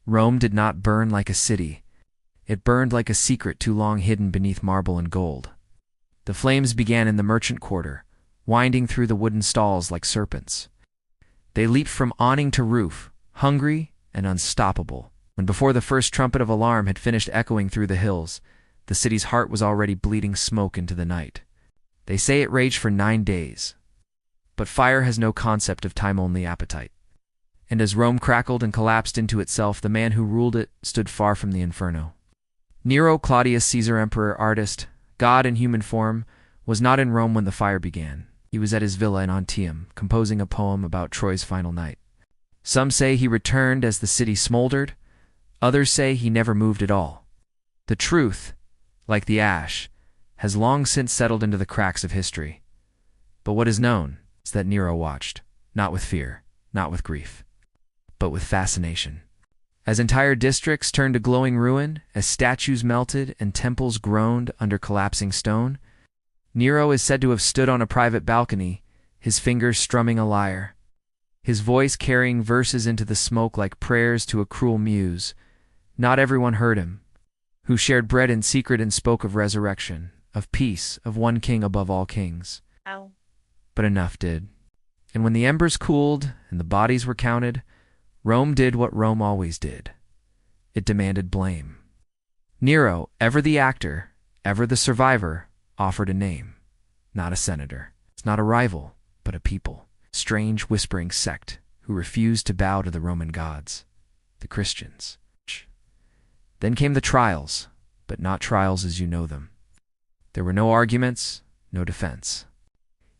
Rome did not burn like a city. It burned like a secret too long hidden beneath marble and gold. The flames began in the merchant quarter, winding through the wooden stalls like serpents. They leaped from awning to roof, hungry and unstoppable. When before the first trumpet of alarm had finished echoing through the hills, the city's heart was already bleeding smoke into the night. They say it raged for 9 days. But fire has no concept of time-only appetite. And as Rome crackled and collapsed into itself, the man who ruled it stood far from the inferno. Nero, Claudius Caesar, emperor, artist, god in human form, was not in Rome when the fire began. He was at his villa in Antium, composing a poem about Troy's final night. Some say he returned as the city smoldered. Others say he never moved at all. The truth, like the ash, has long since settled into the cracks of history. But what is known is that Nero watched, not with fear, not with grief, but with fascination. As entire districts turned to glowing ruin, as statues melted and temples groaned under collapsing stone, Nero is said to have stood on a private balcony, his fingers strumming a lyre, his voice carrying verses into the smoke like prayers to a cruel muse. Not everyone heard him, who shared bread in secret and spoke of resurrection, of peace, of one king above all kings. Ow. But enough did. And when the embers cooled and the bodies were counted, Rome did what Rome always did. It demanded blame. Nero, ever the actor, ever the survivor, offered a name. Not a senator. It's not a rival, but a people. Strange whispering sect who refused to bow to the Roman gods. The Christians. Then came the trials, but not trials as you know them. There were no arguments, no defense.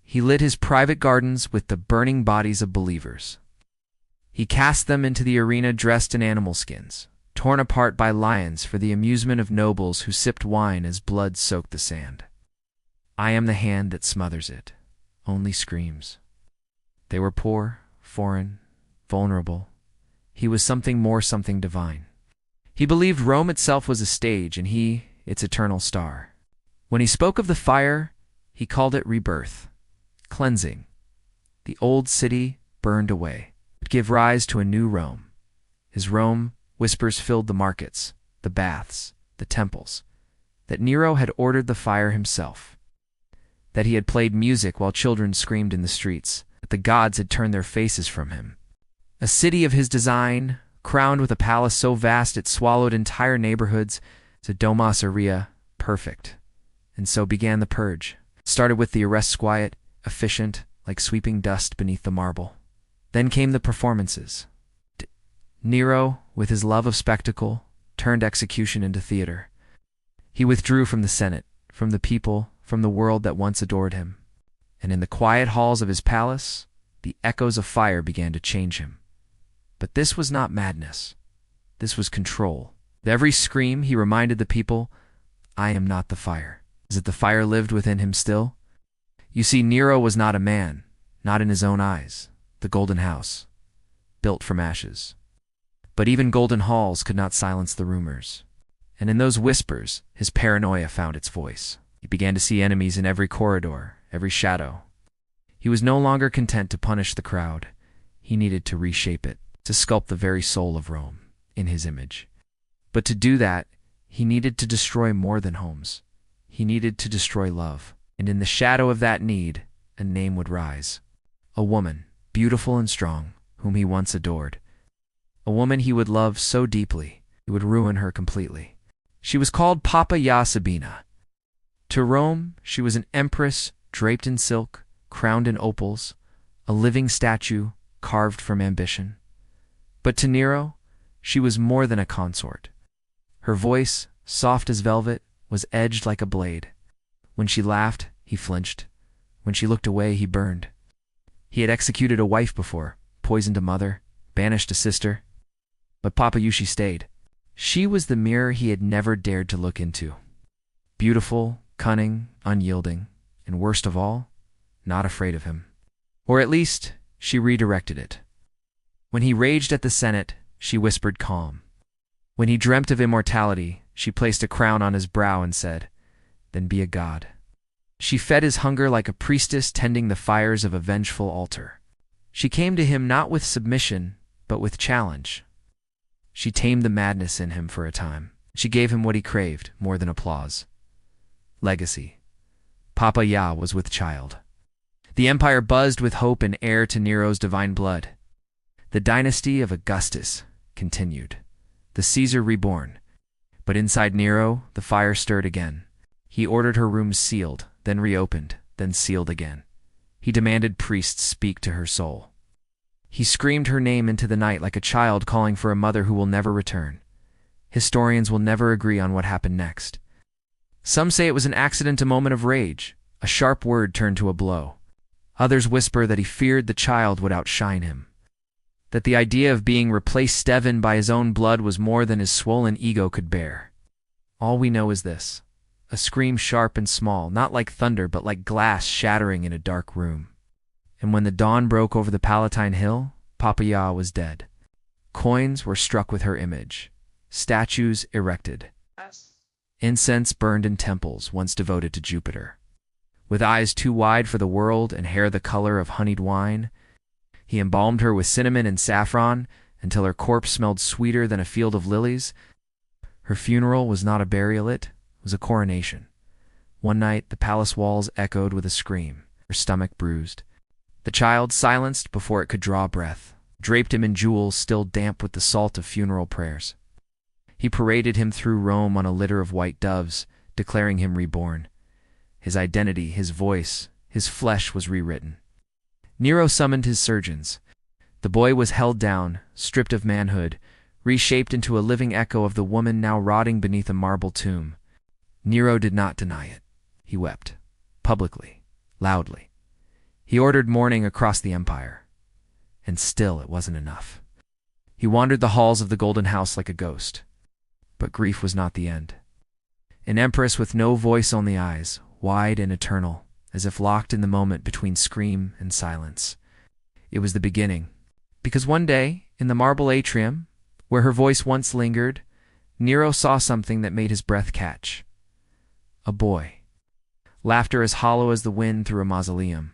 He lit his private gardens with the burning bodies of believers. He cast them into the arena dressed in animal skins, torn apart by lions for the amusement of nobles who sipped wine as blood soaked the sand. I am the hand that smothers it, only screams. They were poor, foreign, vulnerable. He was something more, something divine. He believed Rome itself was a stage and he, its eternal star. When he spoke of the fire, he called it rebirth, cleansing. The old city burned away, to give rise to a new Rome. His Rome, whispers filled the markets, the baths, the temples, that Nero had ordered the fire himself, that he had played music while children screamed in the streets, that the gods had turned their faces from him. A city of his design, crowned with a palace so vast it swallowed entire neighborhoods, a domus aurea, perfect. And so began the purge. It started with the arrests quiet, efficient, like sweeping dust beneath the marble. Then came the performances. Nero, with his love of spectacle, turned execution into theater. He withdrew from the Senate, from the people, from the world that once adored him. And in the quiet halls of his palace, the echoes of fire began to change him. But this was not madness. This was control. With every scream, he reminded the people, I am not the fire. Is it the fire lived within him still? You see, Nero was not a man, not in his own eyes, the golden house, built from ashes. But even golden halls could not silence the rumors. And in those whispers, his paranoia found its voice. He began to see enemies in every corridor, every shadow. He was no longer content to punish the crowd. He needed to reshape it, to sculpt the very soul of Rome in his image. But to do that, he needed to destroy more than homes. He needed to destroy love. And in the shadow of that need, a name would rise. A woman, beautiful and strong, whom he once adored. A woman he would love so deeply, it would ruin her completely. She was called Poppaea Sabina. To Rome, she was an empress draped in silk, crowned in opals, a living statue carved from ambition. But to Nero, she was more than a consort. Her voice, soft as velvet, was edged like a blade. When she laughed, he flinched. When she looked away, he burned. He had executed a wife before, poisoned a mother, banished a sister. But Poppaea stayed. She was the mirror he had never dared to look into. Beautiful, cunning, unyielding, and worst of all, not afraid of him. Or at least, she redirected it. When he raged at the Senate, she whispered calm. When he dreamt of immortality, she placed a crown on his brow and said, Then be a god. She fed his hunger like a priestess tending the fires of a vengeful altar. She came to him not with submission, but with challenge. She tamed the madness in him for a time. She gave him what he craved, more than applause. Legacy. Papa Ya was with child. The empire buzzed with hope and heir to Nero's divine blood. The dynasty of Augustus continued. The Caesar reborn. But inside Nero, the fire stirred again. He ordered her rooms sealed, then reopened, then sealed again. He demanded priests speak to her soul. He screamed her name into the night like a child calling for a mother who will never return. Historians will never agree on what happened next. Some say it was an accident, a moment of rage, a sharp word turned to a blow. Others whisper that he feared the child would outshine him, that the idea of being replaced Steven by his own blood was more than his swollen ego could bear. All we know is this: a scream sharp and small, not like thunder but like glass shattering in a dark room. And when the dawn broke over the Palatine Hill, Papa Ya was dead. Coins were struck with her image. Statues erected. Incense burned in temples once devoted to Jupiter. With eyes too wide for the world and hair the color of honeyed wine, he embalmed her with cinnamon and saffron until her corpse smelled sweeter than a field of lilies. Her funeral was not a burial, it was a coronation. One night the palace walls echoed with a scream, her stomach bruised. The child, silenced before it could draw breath, draped him in jewels still damp with the salt of funeral prayers. He paraded him through Rome on a litter of white doves, declaring him reborn. His identity, his voice, his flesh was rewritten. Nero summoned his surgeons. The boy was held down, stripped of manhood, reshaped into a living echo of the woman now rotting beneath a marble tomb. Nero did not deny it. He wept, publicly, loudly. He ordered mourning across the empire. And still it wasn't enough. He wandered the halls of the Golden House like a ghost. But grief was not the end. An empress with no voice, only eyes, wide and eternal, as if locked in the moment between scream and silence. It was the beginning, because one day, in the marble atrium, where her voice once lingered, Nero saw something that made his breath catch. A boy. Laughter as hollow as the wind through a mausoleum.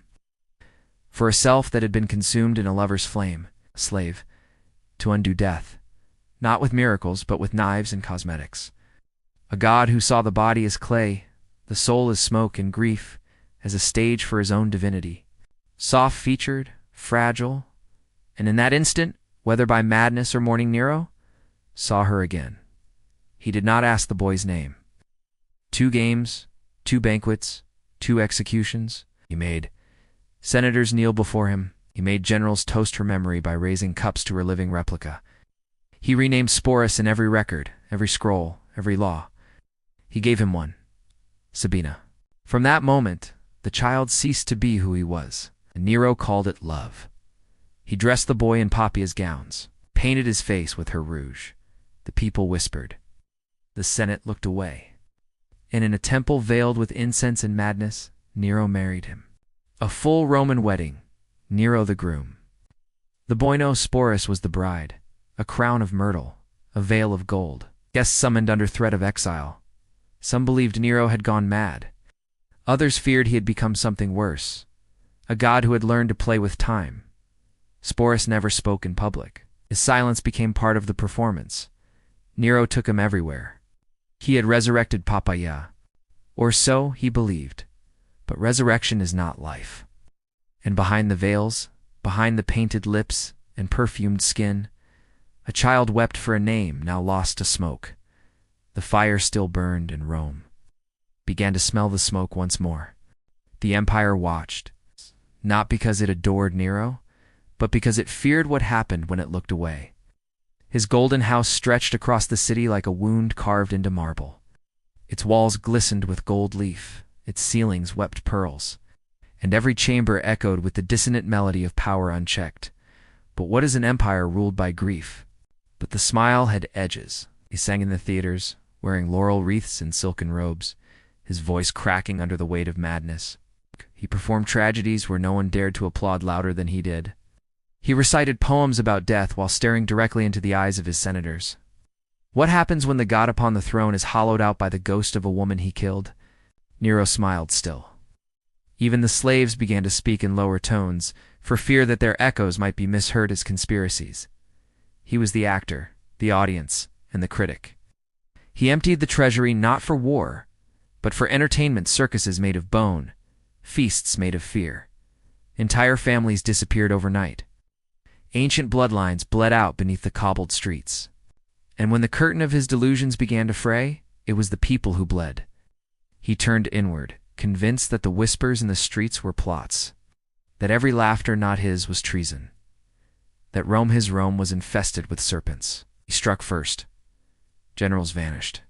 For a self that had been consumed in a lover's flame, a slave, to undo death, not with miracles but with knives and cosmetics. A god who saw the body as clay, the soul as smoke, and grief as a stage for his own divinity. Soft-featured, fragile, and in that instant, whether by madness or mourning Nero, saw her again. He did not ask the boy's name. 2 games, 2 banquets, 2 executions, he made. Senators kneel before him. He made generals toast her memory by raising cups to her living replica. He renamed Sporus in every record, every scroll, every law. He gave him one, Sabina. From that moment, the child ceased to be who he was, and Nero called it love. He dressed the boy in Poppia's gowns, painted his face with her rouge. The people whispered. The Senate looked away. And in a temple veiled with incense and madness, Nero married him. A full Roman wedding, Nero the groom. The Boino Sporus was the bride, a crown of myrtle, a veil of gold. Guests summoned under threat of exile. Some believed Nero had gone mad. Others feared he had become something worse, a god who had learned to play with time. Sporus never spoke in public. His silence became part of the performance. Nero took him everywhere. He had resurrected Papa Ya, or so he believed. But resurrection is not life. And behind the veils, behind the painted lips and perfumed skin, a child wept for a name now lost to smoke. The fire still burned, and Rome began to smell the smoke once more. The empire watched, not because it adored Nero, but because it feared what happened when it looked away. His golden house stretched across the city like a wound carved into marble. Its walls glistened with gold leaf, its ceilings wept pearls, and every chamber echoed with the dissonant melody of power unchecked. But what is an empire ruled by grief? But the smile had edges. He sang in the theaters, wearing laurel wreaths and silken robes, his voice cracking under the weight of madness. He performed tragedies where no one dared to applaud louder than he did. He recited poems about death while staring directly into the eyes of his senators. What happens when the god upon the throne is hollowed out by the ghost of a woman he killed? Nero smiled still. Even the slaves began to speak in lower tones, for fear that their echoes might be misheard as conspiracies. He was the actor, the audience, and the critic. He emptied the treasury not for war, but for entertainment circuses made of bone, feasts made of fear. Entire families disappeared overnight. Ancient bloodlines bled out beneath the cobbled streets. And when the curtain of his delusions began to fray, it was the people who bled. He turned inward, convinced that the whispers in the streets were plots, that every laughter not his was treason, that Rome, his Rome, was infested with serpents. He struck first. Generals vanished.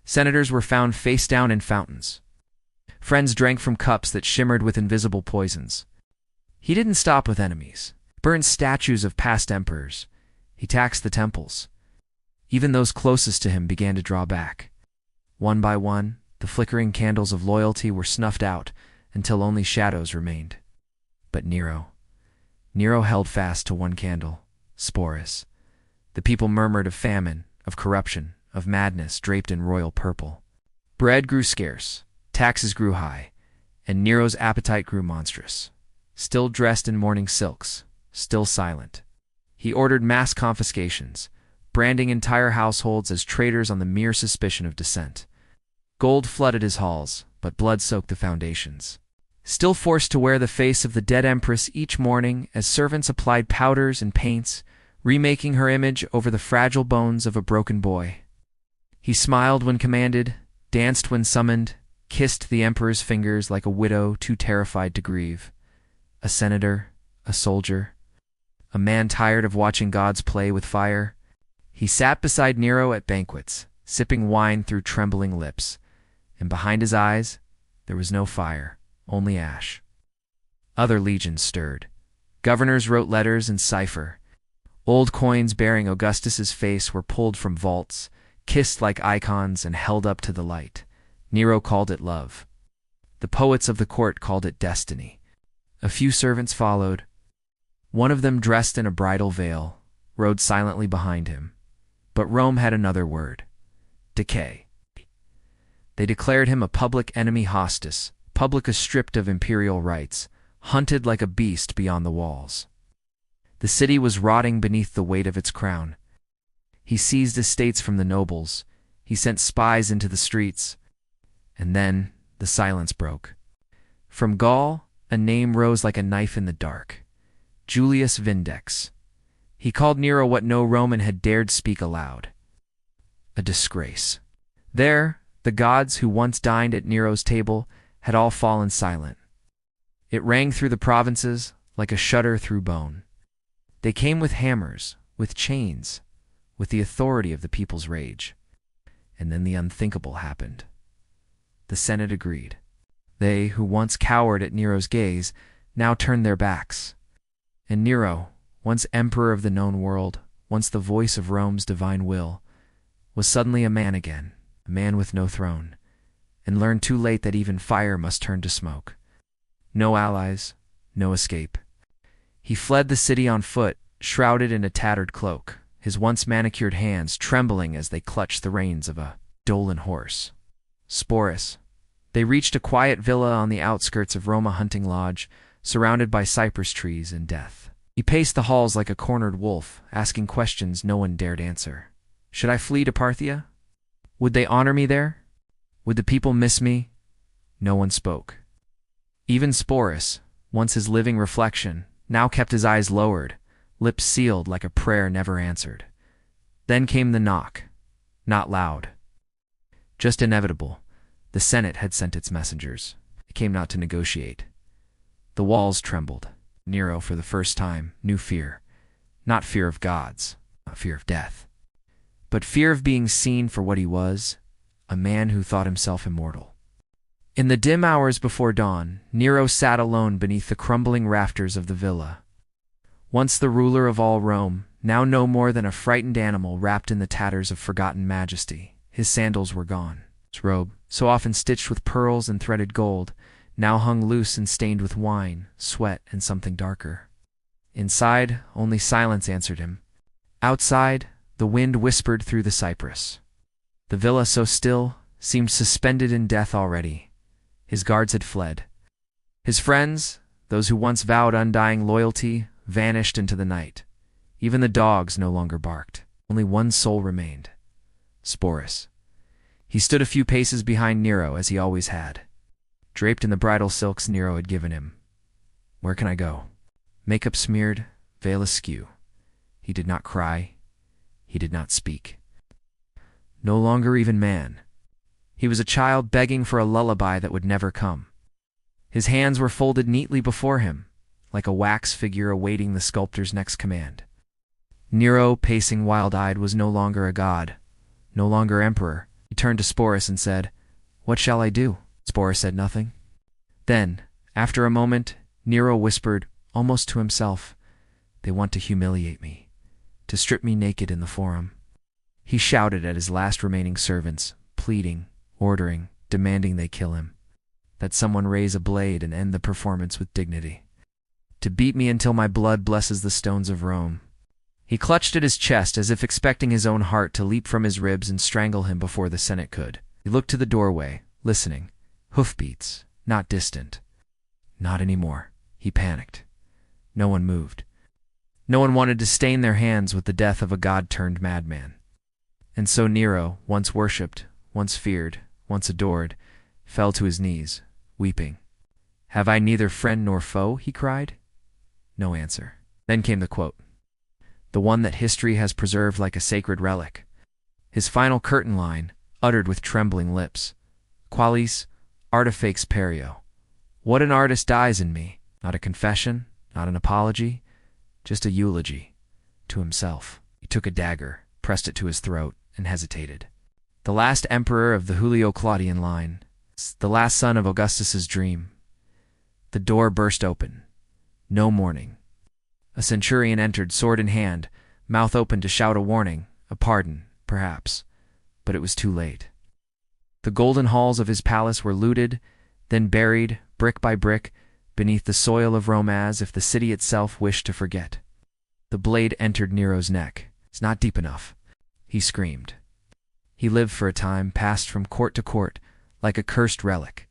Senators were found face down in fountains. Friends drank from cups that shimmered with invisible poisons. He didn't stop with enemies. He burned statues of past emperors. He taxed the temples. Even those closest to him began to draw back. One by one, the flickering candles of loyalty were snuffed out until only shadows remained. But Nero held fast to one candle, Sporus. The people murmured of famine, of corruption, of madness draped in royal purple. Bread grew scarce, taxes grew high, and Nero's appetite grew monstrous. Still dressed in mourning silks, still silent, he ordered mass confiscations, branding entire households as traitors on the mere suspicion of dissent. Gold flooded his halls, but blood soaked the foundations. Still forced to wear the face of the dead empress each morning as servants applied powders and paints, remaking her image over the fragile bones of a broken boy. He smiled when commanded, danced when summoned, kissed the emperor's fingers like a widow too terrified to grieve. A senator, a soldier, a man tired of watching gods play with fire. He sat beside Nero at banquets, sipping wine through trembling lips, and behind his eyes there was no fire, only ash. Other legions stirred. Governors wrote letters in cipher. Old coins bearing Augustus's face were pulled from vaults, kissed like icons and held up to the light. Nero called it love. The poets of the court called it destiny. A few servants followed. One of them, dressed in a bridal veil, rode silently behind him. But Rome had another word: decay. They declared him a public enemy hostis, publicus stripped of imperial rights, hunted like a beast beyond the walls. The city was rotting beneath the weight of its crown. He seized estates from the nobles. He sent spies into the streets. And then the silence broke. From Gaul, a name rose like a knife in the dark: Julius Vindex. He called Nero what no Roman had dared speak aloud: a disgrace. There, the gods who once dined at Nero's table had all fallen silent. It rang through the provinces like a shudder through bone. They came with hammers, with chains, with the authority of the people's rage. And then the unthinkable happened. The Senate agreed. They, who once cowered at Nero's gaze, now turned their backs. And Nero, once emperor of the known world, once the voice of Rome's divine will, was suddenly a man again, a man with no throne, and learned too late that even fire must turn to smoke. No allies, no escape. He fled the city on foot, shrouded in a tattered cloak, his once manicured hands trembling as they clutched the reins of a stolen horse. Sporus. They reached a quiet villa on the outskirts of Roma hunting lodge, surrounded by cypress trees and death. He paced the halls like a cornered wolf, asking questions no one dared answer. Should I flee to Parthia? Would they honor me there? Would the people miss me? No one spoke. Even Sporus, once his living reflection, now kept his eyes lowered, lips sealed like a prayer never answered. Then came the knock. Not loud. Just inevitable. The Senate had sent its messengers. It came not to negotiate. The walls trembled. Nero, for the first time, knew fear. Not fear of gods, not fear of death, but fear of being seen for what he was, a man who thought himself immortal. In the dim hours before dawn, Nero sat alone beneath the crumbling rafters of the villa. Once the ruler of all Rome, now no more than a frightened animal wrapped in the tatters of forgotten majesty. His sandals were gone. His robe, so often stitched with pearls and threaded gold, now hung loose and stained with wine, sweat, and something darker. Inside, only silence answered him. Outside, the wind whispered through the cypress. The villa, so still, seemed suspended in death already. His guards had fled. His friends, those who once vowed undying loyalty, vanished into the night. Even the dogs no longer barked. Only one soul remained. Sporus. He stood a few paces behind Nero, as he always had, draped in the bridal silks Nero had given him. Where can I go? Makeup smeared, veil askew. He did not cry. He did not speak. No longer even man. He was a child begging for a lullaby that would never come. His hands were folded neatly before him, like a wax figure awaiting the sculptor's next command. Nero, pacing wild-eyed, was no longer a god, no longer emperor. He turned to Sporus and said, "What shall I do?" Sporus said nothing. Then, after a moment, Nero whispered, almost to himself, "They want to humiliate me, to strip me naked in the forum." He shouted at his last remaining servants, pleading, ordering, demanding they kill him, that someone raise a blade and end the performance with dignity. "To beat me until my blood blesses the stones of Rome." He clutched at his chest as if expecting his own heart to leap from his ribs and strangle him before the Senate could. He looked to the doorway, listening. Hoofbeats, not distant. Not anymore. He panicked. No one moved. No one wanted to stain their hands with the death of a god-turned-madman. And so Nero, once worshipped, once feared, once adored, fell to his knees, weeping. "Have I neither friend nor foe?" he cried. No answer. Then came the quote. The one that history has preserved like a sacred relic. His final curtain line, uttered with trembling lips. Qualis artifex perio. What an artist dies in me. Not a confession, not an apology, just a eulogy. To himself. He took a dagger, pressed it to his throat, and hesitated. The last emperor of the Julio-Claudian line. The last son of Augustus's dream. The door burst open. No mourning. A centurion entered, sword in hand, mouth open to shout a warning, a pardon, perhaps. But it was too late. The golden halls of his palace were looted, then buried, brick by brick, beneath the soil of Rome as if the city itself wished to forget. The blade entered Nero's neck. "It's not deep enough," he screamed. He lived for a time, passed from court to court, like a cursed relic.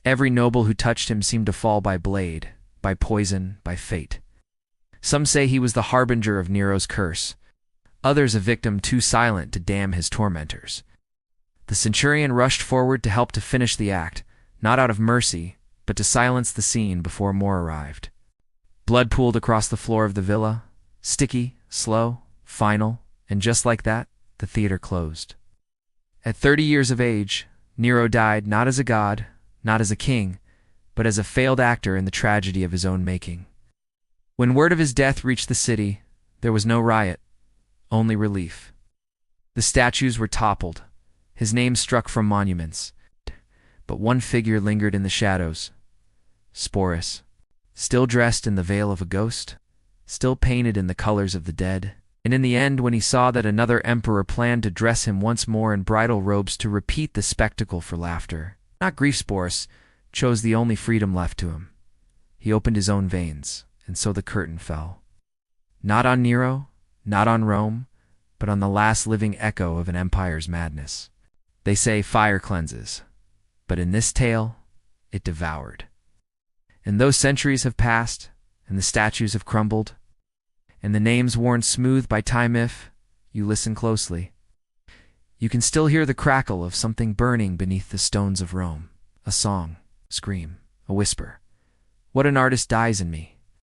Every noble who touched him seemed to fall by blade, by poison, by fate. Some say he was the harbinger of Nero's curse, others a victim too silent to damn his tormentors. The centurion rushed forward to help to finish the act, not out of mercy, but to silence the scene before more arrived. Blood pooled across the floor of the villa, sticky, slow, final, and just like that, the theater closed. At 30 years of age, Nero died not as a god, not as a king, but as a failed actor in the tragedy of his own making. When word of his death reached the city, there was no riot, only relief. The statues were toppled, his name struck from monuments, but one figure lingered in the shadows. Sporus, still dressed in the veil of a ghost, still painted in the colors of the dead. And in the end, when he saw that another emperor planned to dress him once more in bridal robes to repeat the spectacle for laughter, not grief, Sporus chose the only freedom left to him. He opened his own veins, and so the curtain fell. Not on Nero, not on Rome, but on the last living echo of an empire's madness. They say fire cleanses, but in this tale, it devoured. And though centuries have passed, and the statues have crumbled, and the names worn smooth by time, if you listen closely, you can still hear the crackle of something burning beneath the stones of Rome. A song, scream, a whisper. What an artist dies in me.